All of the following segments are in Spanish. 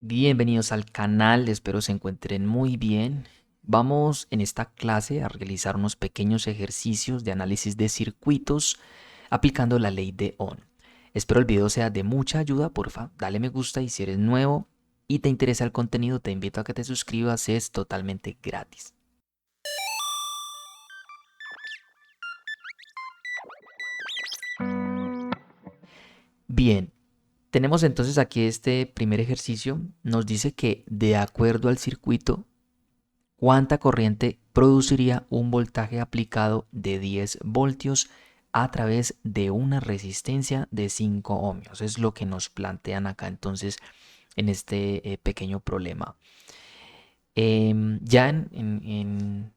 Bienvenidos al canal, espero se encuentren muy bien. Vamos en esta clase a realizar unos pequeños ejercicios de análisis de circuitos aplicando la ley de Ohm. Espero el video sea de mucha ayuda, porfa, dale me gusta y si eres nuevo y te interesa el contenido te invito a que te suscribas, es totalmente gratis. Bien, tenemos entonces aquí este primer ejercicio, nos dice que de acuerdo al circuito ¿cuánta corriente produciría un voltaje aplicado de 10 voltios a través de una resistencia de 5 ohmios? Es lo que nos plantean acá entonces en este pequeño problema. Ya en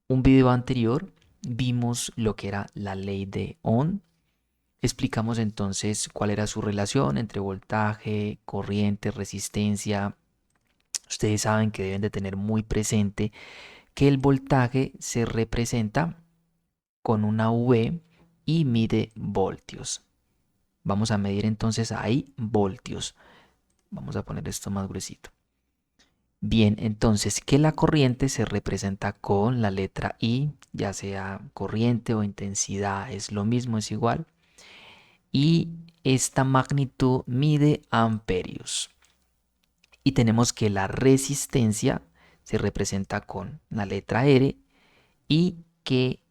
un video anterior vimos lo que era la ley de Ohm. Explicamos entonces cuál era su relación entre voltaje, corriente, resistencia. Ustedes saben que deben de tener muy presente que el voltaje se representa con una V y mide voltios. Vamos a medir entonces ahí voltios. Vamos a poner esto más gruesito. Bien, entonces que la corriente se representa con la letra I, ya sea corriente o intensidad, es lo mismo, es igual. Y esta magnitud mide amperios. Y tenemos que la resistencia se representa con la letra R y que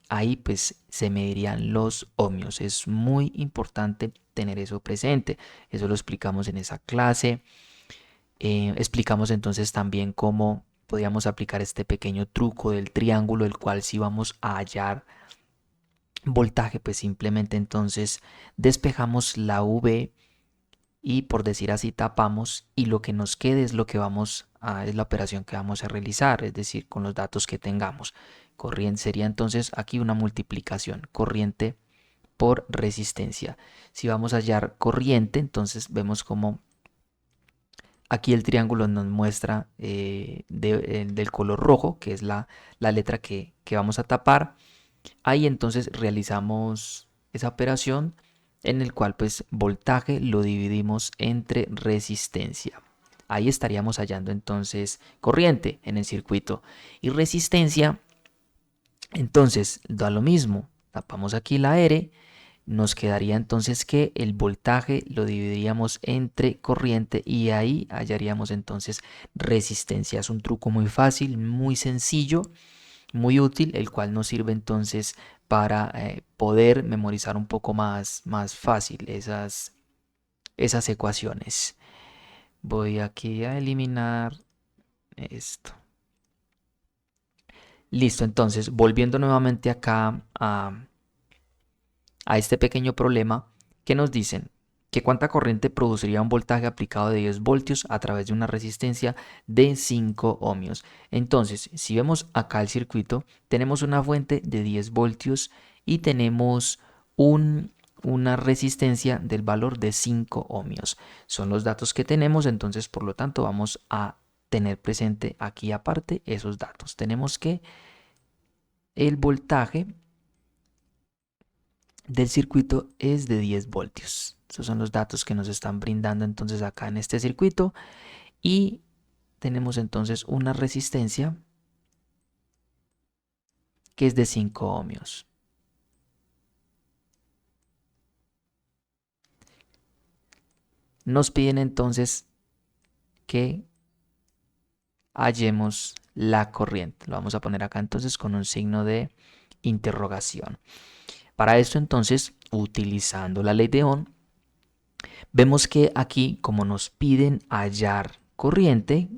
ahí pues se medirían los ohmios. Es muy importante tener eso presente. Eso lo explicamos en esa clase. Explicamos entonces también cómo podíamos aplicar este pequeño truco del triángulo, el cual si vamos a hallar voltaje, pues simplemente entonces despejamos la V y por decir así tapamos y lo que nos quede es lo que es la operación que vamos a realizar, es decir, con los datos que tengamos. Corriente sería entonces aquí una multiplicación, corriente por resistencia. Si vamos a hallar corriente, entonces vemos como aquí el triángulo nos muestra del color rojo, que es la letra que vamos a tapar. Ahí entonces realizamos esa operación en el cual pues voltaje lo dividimos entre resistencia. Ahí estaríamos hallando entonces corriente en el circuito y resistencia. Entonces da lo mismo, tapamos aquí la R, nos quedaría entonces que el voltaje lo dividiríamos entre corriente y ahí hallaríamos entonces resistencia. Es un truco muy fácil, muy sencillo, muy útil, el cual nos sirve entonces para poder memorizar un poco más fácil esas ecuaciones. Voy aquí a eliminar esto. Listo, entonces volviendo nuevamente acá a este pequeño problema que nos dicen que cuánta corriente produciría un voltaje aplicado de 10 voltios a través de una resistencia de 5 ohmios. Entonces, si vemos acá el circuito, tenemos una fuente de 10 voltios y tenemos una resistencia del valor de 5 ohmios. Son los datos que tenemos, entonces por lo tanto vamos a tener presente aquí aparte esos datos. Tenemos que el voltaje del circuito es de 10 voltios. Estos son los datos que nos están brindando entonces acá en este circuito y tenemos entonces una resistencia que es de 5 ohmios. Nos piden entonces que hallemos la corriente. Lo vamos a poner acá entonces con un signo de interrogación. Para esto entonces, utilizando la ley de Ohm, vemos que aquí como nos piden hallar corriente,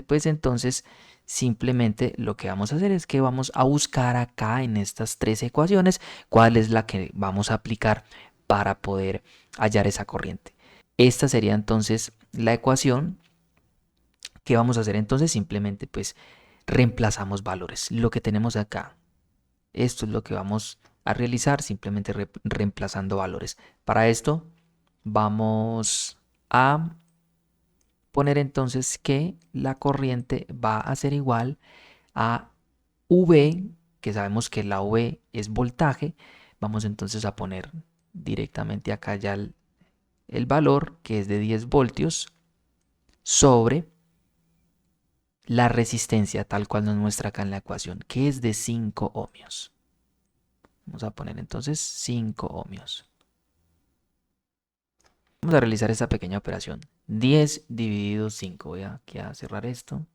pues entonces simplemente lo que vamos a hacer es que vamos a buscar acá en estas tres ecuaciones cuál es la que vamos a aplicar para poder hallar esa corriente. Esta sería entonces la ecuación que vamos a hacer entonces simplemente pues reemplazamos valores. Lo que tenemos acá, esto es lo que vamos a realizar simplemente reemplazando valores. Para esto vamos a poner entonces que la corriente va a ser igual a V, que sabemos que la V es voltaje. Vamos entonces a poner directamente acá ya el valor que es de 10 voltios sobre la resistencia tal cual nos muestra acá en la ecuación, que es de 5 ohmios. Vamos a poner entonces 5 ohmios. Vamos a realizar esta pequeña operación. 10 dividido 5. Voy aquí a cerrar esto.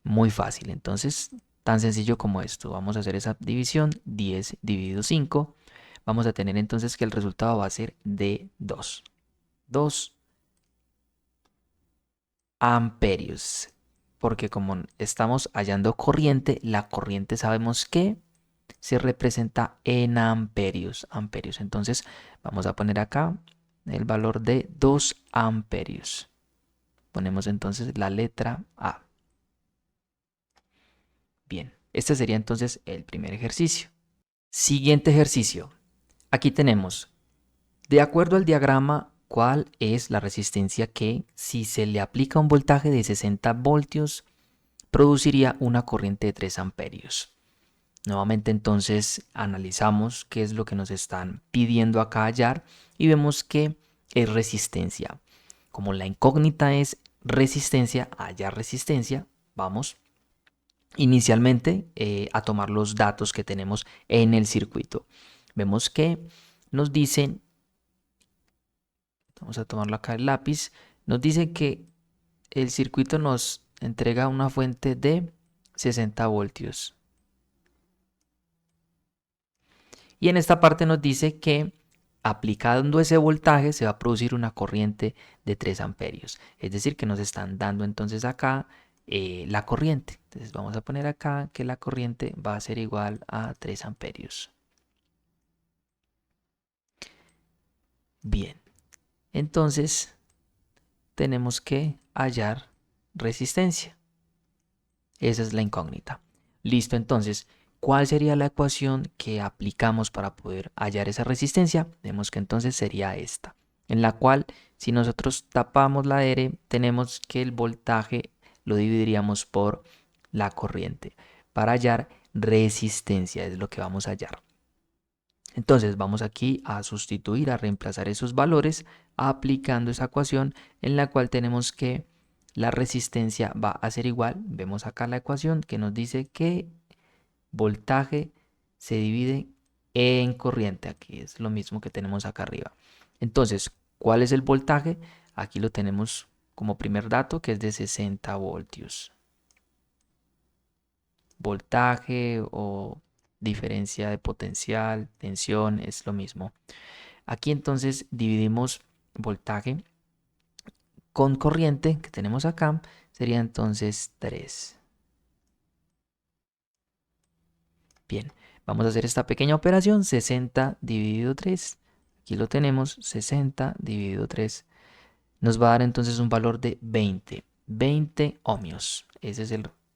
Muy fácil. Entonces, tan sencillo como esto. Vamos a hacer esa división. 10 dividido 5. Vamos a tener entonces que el resultado va a ser de 2. 2 amperios. Porque como estamos hallando corriente, la corriente sabemos que se representa en amperios. Amperios. Entonces, vamos a poner acá el valor de 2 amperios. Ponemos entonces la letra A. Bien, este sería entonces el primer ejercicio. Siguiente ejercicio. Aquí tenemos, de acuerdo al diagrama, cuál es la resistencia que, si se le aplica un voltaje de 60 voltios, produciría una corriente de 3 amperios. Nuevamente entonces analizamos qué es lo que nos están pidiendo acá hallar y vemos que es resistencia. Como la incógnita es resistencia, hallar resistencia, vamos inicialmente a tomar los datos que tenemos en el circuito. Vemos que nos dicen, vamos a tomarlo acá el lápiz, nos dice que el circuito nos entrega una fuente de 60 voltios. Y en esta parte nos dice que aplicando ese voltaje se va a producir una corriente de 3 amperios. Es decir, que nos están dando entonces acá la corriente. Entonces vamos a poner acá que la corriente va a ser igual a 3 amperios. Bien, entonces tenemos que hallar resistencia. Esa es la incógnita. Listo, entonces, ¿cuál sería la ecuación que aplicamos para poder hallar esa resistencia? Vemos que entonces sería esta, en la cual si nosotros tapamos la R, tenemos que el voltaje lo dividiríamos por la corriente. Para hallar resistencia es lo que vamos a hallar. Entonces vamos aquí a sustituir, a reemplazar esos valores aplicando esa ecuación en la cual tenemos que la resistencia va a ser igual. Vemos acá la ecuación que nos dice que voltaje se divide en corriente. Aquí es lo mismo que tenemos acá arriba. Entonces, ¿cuál es el voltaje? Aquí lo tenemos como primer dato que es de 60 voltios. Voltaje o diferencia de potencial, tensión, es lo mismo. Aquí entonces dividimos voltaje con corriente que tenemos acá, sería entonces 3. Bien, vamos a hacer esta pequeña operación, 60 dividido 3. Aquí lo tenemos, 60 dividido 3. Nos va a dar entonces un valor de 20 ohmios. Ese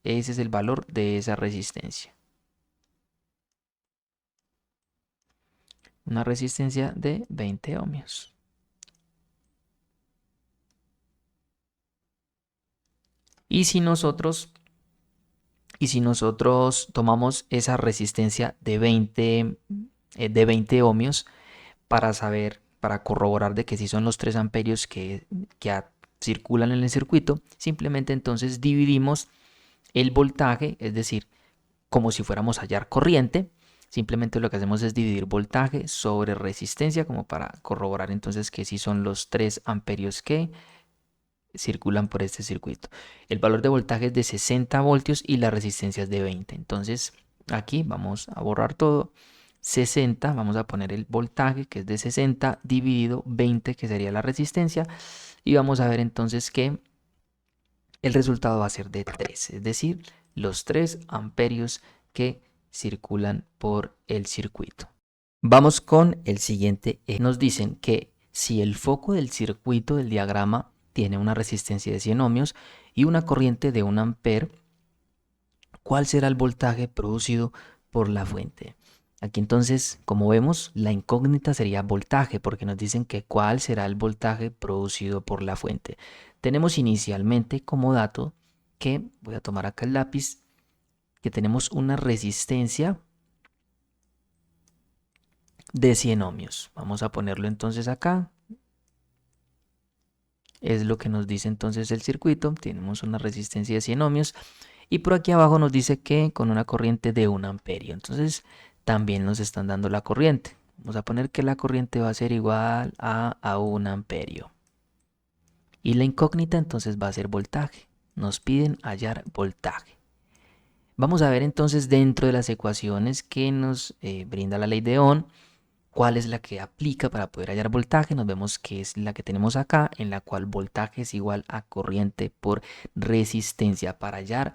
es el valor de esa resistencia. Una resistencia de 20 ohmios. Y si nosotros tomamos esa resistencia de 20 ohmios para saber, para corroborar de que sí son los 3 amperios que circulan en el circuito, simplemente entonces dividimos el voltaje, es decir, como si fuéramos a hallar corriente, simplemente lo que hacemos es dividir voltaje sobre resistencia como para corroborar entonces que sí son los 3 amperios que circulan por este circuito. El valor de voltaje es de 60 voltios y la resistencia es de 20. Entonces aquí vamos a borrar todo. 60, vamos a poner el voltaje que es de 60 dividido 20 que sería la resistencia y vamos a ver entonces que el resultado va a ser de 3, es decir, los 3 amperios que circulan por el circuito. Vamos con el siguiente. Nos dicen que si el foco del circuito del diagrama tiene una resistencia de 100 ohmios y una corriente de 1 amper, ¿cuál será el voltaje producido por la fuente? Aquí entonces, como vemos, la incógnita sería voltaje, porque nos dicen que cuál será el voltaje producido por la fuente. Tenemos inicialmente como dato que, voy a tomar acá el lápiz, que tenemos una resistencia de 100 ohmios. Vamos a ponerlo entonces acá, Es lo que nos dice entonces el circuito. Tenemos una resistencia de 100 ohmios. Y por aquí abajo nos dice que con una corriente de 1 amperio. Entonces también nos están dando la corriente. Vamos a poner que la corriente va a ser igual a 1 amperio. Y la incógnita entonces va a ser voltaje. Nos piden hallar voltaje. Vamos a ver entonces dentro de las ecuaciones que nos brinda la ley de Ohm, cuál es la que aplica para poder hallar voltaje. Nos vemos que es la que tenemos acá, en la cual voltaje es igual a corriente por resistencia para hallar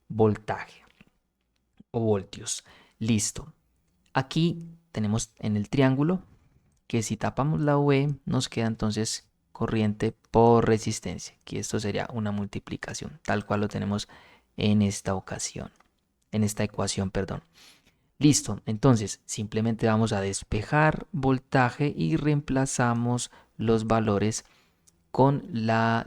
voltaje o voltios. Listo. Aquí tenemos en el triángulo que si tapamos la V nos queda entonces corriente por resistencia, que esto sería una multiplicación, tal cual lo tenemos en esta ocasión, en esta ecuación, perdón. Listo, entonces simplemente vamos a despejar voltaje y reemplazamos los valores con lo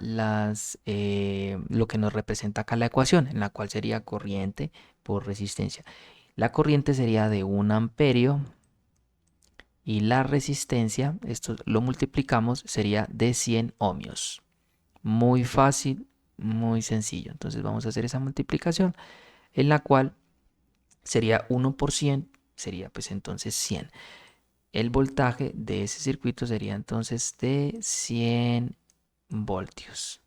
que nos representa acá la ecuación, en la cual sería corriente por resistencia. La corriente sería de 1 amperio y la resistencia, esto lo multiplicamos, sería de 100 ohmios. Muy fácil, muy sencillo. Entonces vamos a hacer esa multiplicación en la cual sería 1 por 100, sería pues entonces 100. El voltaje de ese circuito sería entonces de 100 voltios.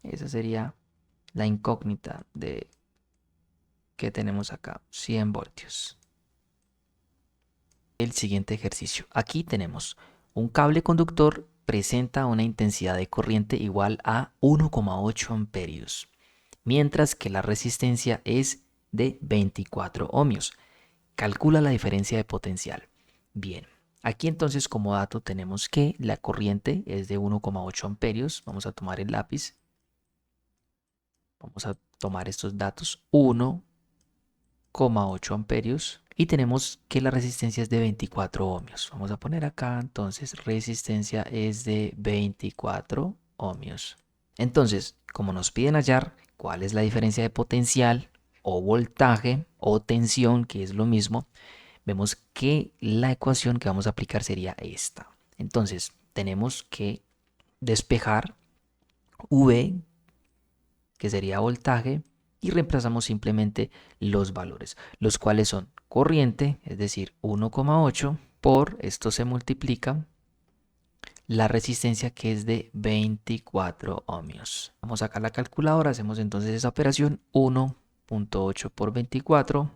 Esa sería la incógnita de que tenemos acá, 100 voltios. El siguiente ejercicio. Aquí tenemos un cable conductor presenta una intensidad de corriente igual a 1,8 amperios, mientras que la resistencia es de 24 ohmios. Calcula la diferencia de potencial. Bien, aquí entonces como dato tenemos que la corriente es de 1,8 amperios. Vamos a tomar el lápiz. Vamos a tomar estos datos. 1,8 amperios. Y tenemos que la resistencia es de 24 ohmios. Vamos a poner acá entonces resistencia es de 24 ohmios. Entonces, como nos piden hallar cuál es la diferencia de potencial o voltaje o tensión, que es lo mismo, vemos que la ecuación que vamos a aplicar sería esta. Entonces, tenemos que despejar V, que sería voltaje, y reemplazamos simplemente los valores, los cuales son corriente, es decir, 1,8 por, esto se multiplica, la resistencia que es de 24 ohmios. Vamos a sacar la calculadora, hacemos entonces esa operación, 1,8 por 24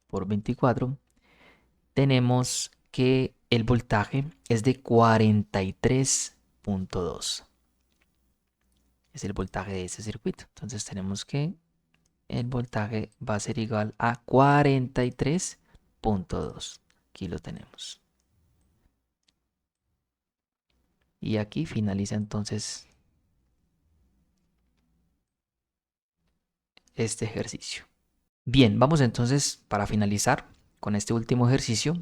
por 24. Tenemos que el voltaje es de 43,2. Es el voltaje de ese circuito. Entonces tenemos que el voltaje va a ser igual a 43,2. Aquí lo tenemos. Y aquí finaliza entonces este ejercicio. Bien, vamos entonces para finalizar con este último ejercicio,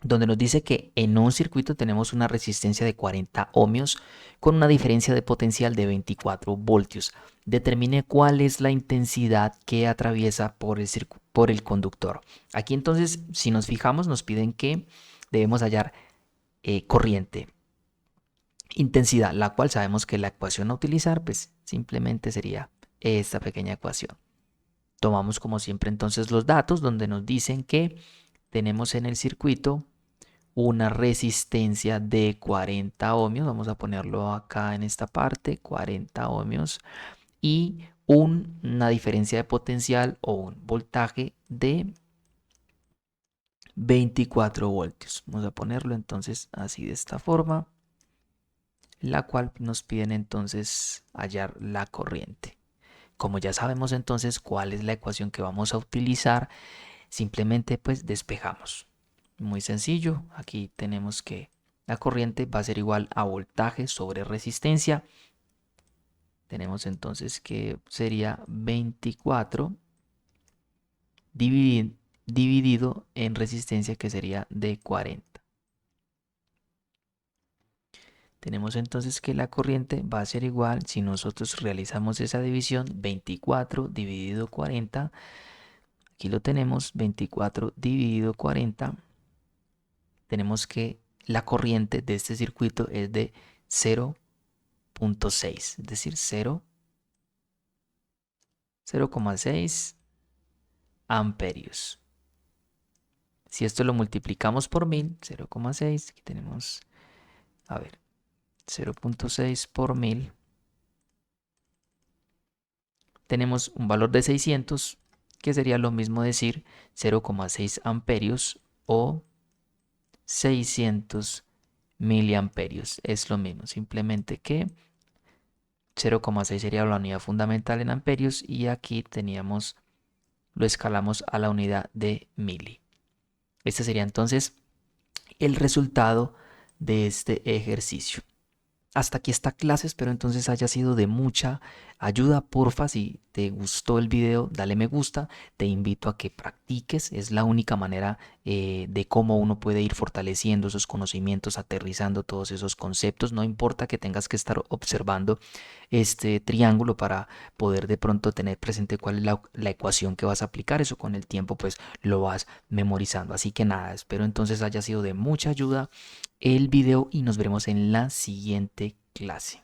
donde nos dice que en un circuito tenemos una resistencia de 40 ohmios con una diferencia de potencial de 24 voltios. Determine cuál es la intensidad que atraviesa por el conductor. Aquí entonces, si nos fijamos, nos piden que debemos hallar corriente, intensidad, la cual sabemos que la ecuación a utilizar, pues simplemente sería esta pequeña ecuación. Tomamos como siempre entonces los datos donde nos dicen que tenemos en el circuito una resistencia de 40 ohmios, vamos a ponerlo acá en esta parte, 40 ohmios, y una diferencia de potencial o un voltaje de 24 voltios. Vamos a ponerlo entonces así de esta forma, la cual nos piden entonces hallar la corriente. Como ya sabemos entonces cuál es la ecuación que vamos a utilizar, simplemente pues despejamos. Muy sencillo, aquí tenemos que la corriente va a ser igual a voltaje sobre resistencia. Tenemos entonces que sería 24 dividido en resistencia, que sería de 40. Tenemos entonces que la corriente va a ser igual, si nosotros realizamos esa división, 24 dividido 40. Aquí lo tenemos, 24 dividido 40. Tenemos que la corriente de este circuito es de 0,6, es decir, 0,6 amperios. Si esto lo multiplicamos por 1000, 0,6, aquí tenemos, a ver, 0,6 por 1000, tenemos un valor de 600, que sería lo mismo decir 0,6 amperios o 600 miliamperios. Es lo mismo, simplemente que 0,6 sería la unidad fundamental en amperios y aquí teníamos, lo escalamos a la unidad de mili. Este sería entonces el resultado de este ejercicio. Hasta aquí esta clase, espero entonces haya sido de mucha ayuda. Porfa, si te gustó el video, dale me gusta. Te invito a que practiques, es la única manera de cómo uno puede ir fortaleciendo esos conocimientos, aterrizando todos esos conceptos. No importa que tengas que estar observando este triángulo para poder de pronto tener presente cuál es la ecuación que vas a aplicar. Eso con el tiempo pues lo vas memorizando. Así que nada, espero entonces haya sido de mucha ayuda el video y nos veremos en la siguiente clase.